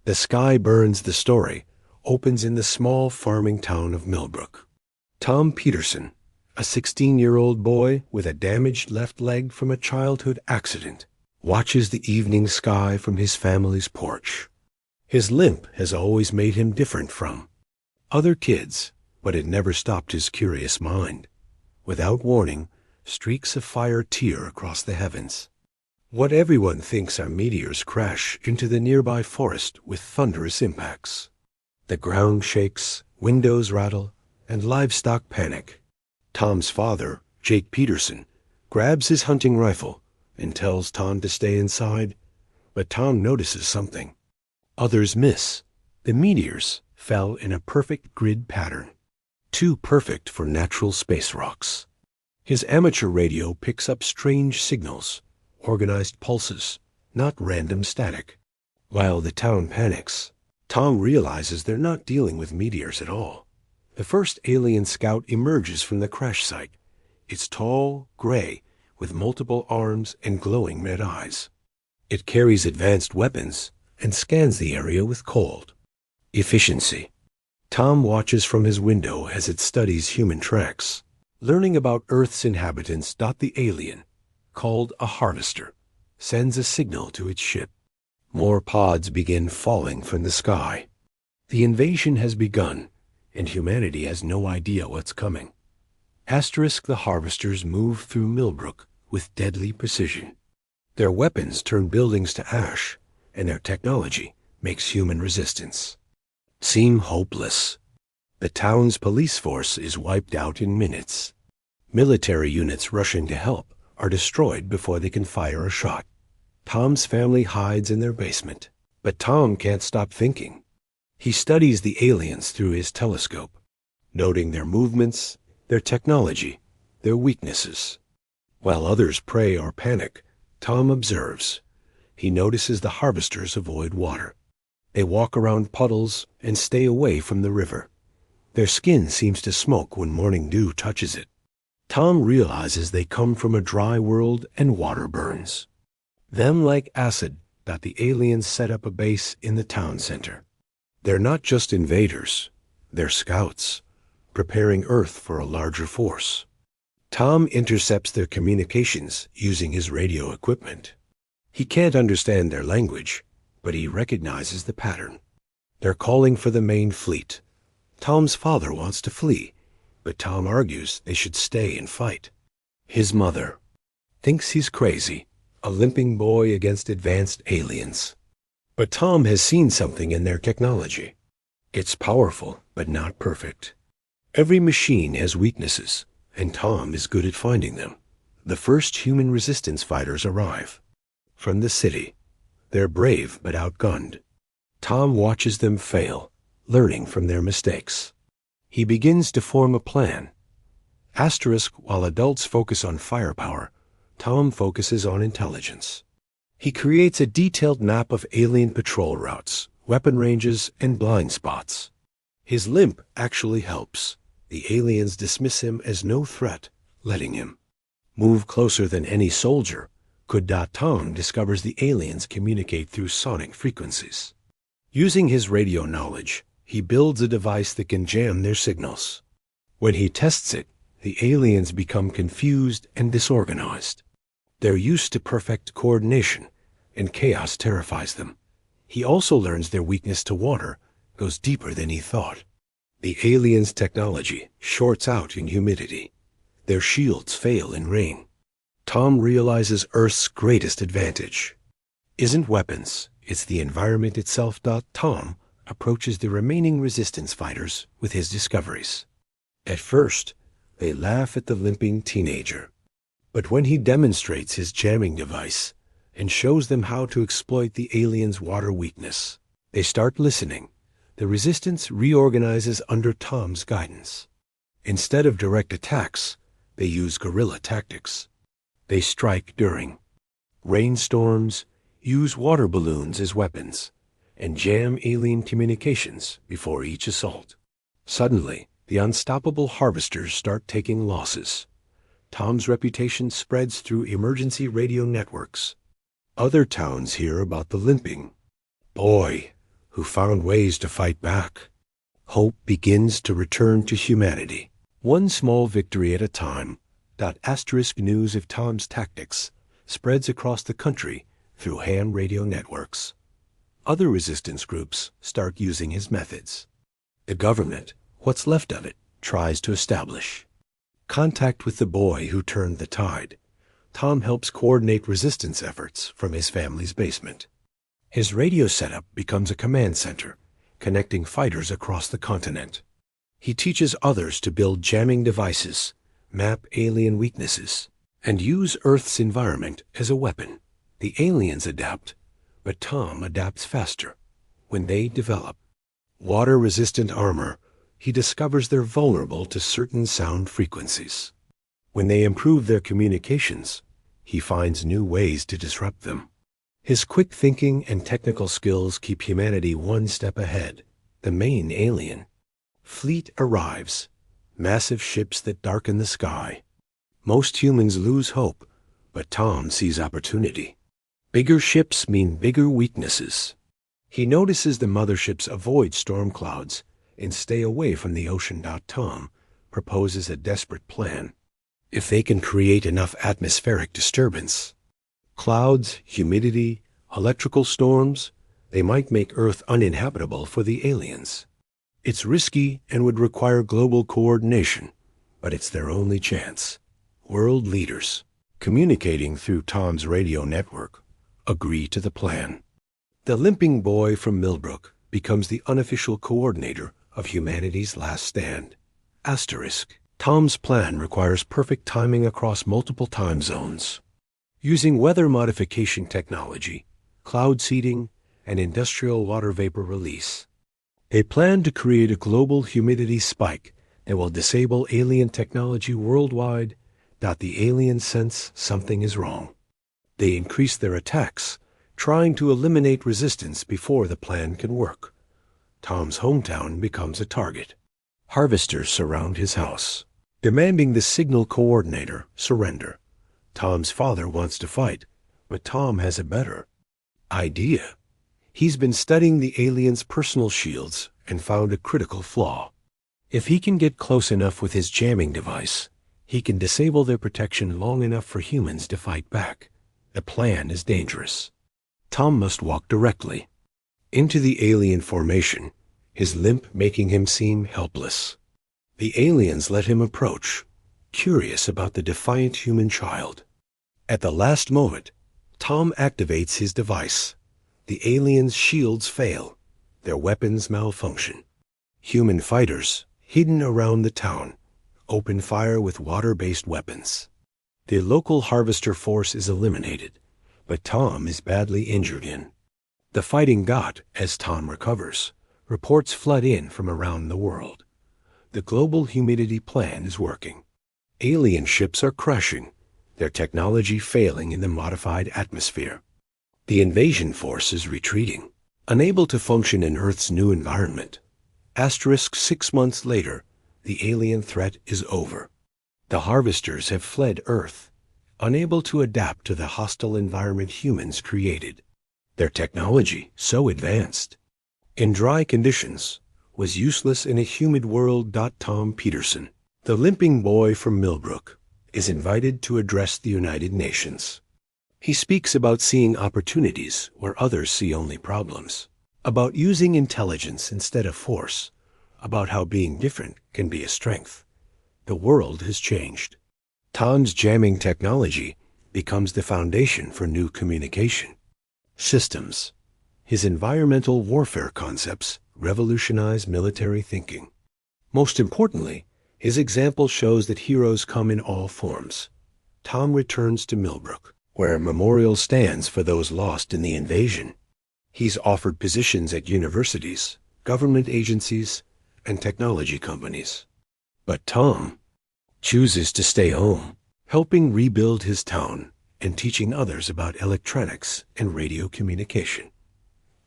The Sky Burns the story opens in the small farming town of Millbrook. Tom Peterson, a 16-year-old boy with a damaged left leg from a childhood accident, watches the evening sky from his family's porch. His limp has always made him different from other kids, but it never stopped his curious mind. Without warning, streaks of fire tear across the heavens. What everyone thinks are meteors crash into the nearby forest with thunderous impacts. The ground shakes, windows rattle, and livestock panic. Tom's father, Jake Peterson, grabs his hunting rifle and tells Tom to stay inside, but Tom notices something. Others miss. The meteors fell in a perfect grid pattern, too perfect for natural space rocks. His amateur radio picks up strange signals, organized pulses, not random static. While the town panics, Tom realizes they're not dealing with meteors at all. The first alien scout emerges from the crash site. It's tall, gray, with multiple arms and glowing red eyes. It carries advanced weapons and scans the area with cold efficiency. Tom watches from his window as it studies human tracks. Learning about Earth's inhabitants, the alien, called a harvester, sends a signal to its ship. More pods begin falling from the sky. The invasion has begun, and humanity has no idea what's coming. The harvesters move through Millbrook with deadly precision. Their weapons turn buildings to ash, and their technology makes human resistance seem hopeless. The town's police force is wiped out in minutes. Military units rushing to help are destroyed before they can fire a shot. Tom's family hides in their basement, but Tom can't stop thinking. He studies the aliens through his telescope, noting their movements, their technology, their weaknesses. While others pray or panic, Tom observes. He notices the harvesters avoid water. They walk around puddles and stay away from the river. Their skin seems to smoke when morning dew touches it. Tom realizes they come from a dry world and water burns them like acid. The aliens set up a base in the town center. They're not just invaders, they're scouts, preparing Earth for a larger force. Tom intercepts their communications using his radio equipment. He can't understand their language, but he recognizes the pattern. They're calling for the main fleet. Tom's father wants to flee, but Tom argues they should stay and fight. His mother thinks he's crazy, a limping boy against advanced aliens. But Tom has seen something in their technology. It's powerful, but not perfect. Every machine has weaknesses, and Tom is good at finding them. The first human resistance fighters arrive. From the city, they're brave but outgunned. Tom watches them fail, learning from their mistakes. He begins to form a plan. While adults focus on firepower, Tom focuses on intelligence. He creates a detailed map of alien patrol routes, weapon ranges, and blind spots. His limp actually helps. The aliens dismiss him as no threat, letting him move closer than any soldier could. Tom discovers the aliens communicate through sonic frequencies. Using his radio knowledge, he builds a device that can jam their signals. When he tests it, the aliens become confused and disorganized. They're used to perfect coordination, and chaos terrifies them. He also learns their weakness to water goes deeper than he thought. The aliens' technology shorts out in humidity. Their shields fail in rain. Tom realizes Earth's greatest advantage isn't weapons, it's the environment itself. Tom approaches the remaining resistance fighters with his discoveries. At first, they laugh at the limping teenager. But when he demonstrates his jamming device and shows them how to exploit the aliens' water weakness, they start listening. The resistance reorganizes under Tom's guidance. Instead of direct attacks, they use guerrilla tactics. They strike during rainstorms, use water balloons as weapons, and jam alien communications before each assault. Suddenly, the unstoppable harvesters start taking losses. Tom's reputation spreads through emergency radio networks. Other towns hear about the limping boy who found ways to fight back. Hope begins to return to humanity, one small victory at a time. News of Tom's tactics spreads across the country through ham radio networks. Other resistance groups start using his methods. The government, what's left of it, tries to establish contact with the boy who turned the tide. Tom helps coordinate resistance efforts from his family's basement. His radio setup becomes a command center, connecting fighters across the continent. He teaches others to build jamming devices, map alien weaknesses, and use Earth's environment as a weapon. The aliens adapt, but Tom adapts faster. When they develop water-resistant armor, he discovers they're vulnerable to certain sound frequencies. When they improve their communications, he finds new ways to disrupt them. His quick thinking and technical skills keep humanity one step ahead. The main alien fleet arrives, massive ships that darken the sky. Most humans lose hope, but Tom sees opportunity. Bigger ships mean bigger weaknesses. He notices the motherships avoid storm clouds and stay away from the ocean. Tom proposes a desperate plan. If they can create enough atmospheric disturbance, clouds, humidity, electrical storms, they might make Earth uninhabitable for the aliens. It's risky and would require global coordination, but it's their only chance. World leaders, communicating through Tom's radio network, agree to the plan. The limping boy from Millbrook becomes the unofficial coordinator of humanity's last stand. Tom's plan requires perfect timing across multiple time zones. Using weather modification technology, cloud seeding, and industrial water vapor release, they plan to create a global humidity spike that will disable alien technology worldwide. The aliens sense something is wrong. They increase their attacks, trying to eliminate resistance before the plan can work. Tom's hometown becomes a target. Harvesters surround his house, demanding the signal coordinator surrender. Tom's father wants to fight, but Tom has a better idea. He's been studying the aliens' personal shields and found a critical flaw. If he can get close enough with his jamming device, he can disable their protection long enough for humans to fight back. The plan is dangerous. Tom must walk directly into the alien formation, his limp making him seem helpless. The aliens let him approach, curious about the defiant human child. At the last moment, Tom activates his device. The aliens' shields fail. Their weapons malfunction. Human fighters, hidden around the town, open fire with water-based weapons. The local harvester force is eliminated, but Tom is badly injured. The fighting as Tom recovers. Reports flood in from around the world. The global humidity plan is working. Alien ships are crashing, their technology failing in the modified atmosphere. The invasion force is retreating, unable to function in Earth's new environment. 6 months later, the alien threat is over. The harvesters have fled Earth, unable to adapt to the hostile environment humans created. Their technology, so advanced in dry conditions, was useless in a humid world. Tom Peterson, the limping boy from Millbrook, is invited to address the United Nations. He speaks about seeing opportunities where others see only problems, about using intelligence instead of force, about how being different can be a strength. The world has changed. Tom's jamming technology becomes the foundation for new communication systems. His environmental warfare concepts revolutionize military thinking. Most importantly, his example shows that heroes come in all forms. Tom returns to Millbrook, where a memorial stands for those lost in the invasion. He's offered positions at universities, government agencies, and technology companies. But Tom chooses to stay home, helping rebuild his town and teaching others about electronics and radio communication.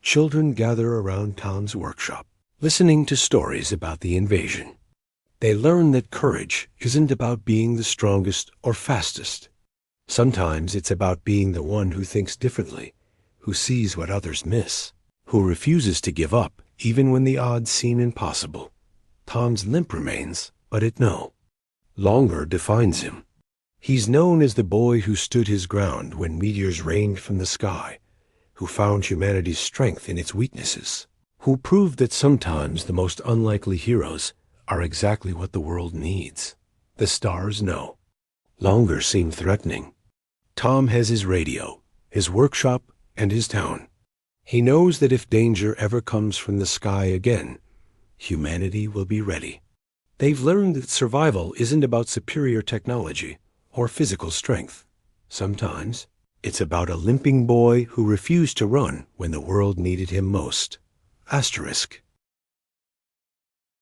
Children gather around Tom's workshop, listening to stories about the invasion. They learn that courage isn't about being the strongest or fastest. Sometimes it's about being the one who thinks differently, who sees what others miss. who refuses to give up even when the odds seem impossible. Tom's limp remains, but it no longer defines him. He's known as the boy who stood his ground when meteors rained from the sky, who found humanity's strength in its weaknesses, who proved that sometimes the most unlikely heroes are exactly what the world needs. The stars no longer seem threatening. Tom has his radio, his workshop, and his town. He knows that if danger ever comes from the sky again, humanity will be ready. They've learned that survival isn't about superior technology or physical strength. Sometimes it's about a limping boy who refused to run when the world needed him most. Asterisk.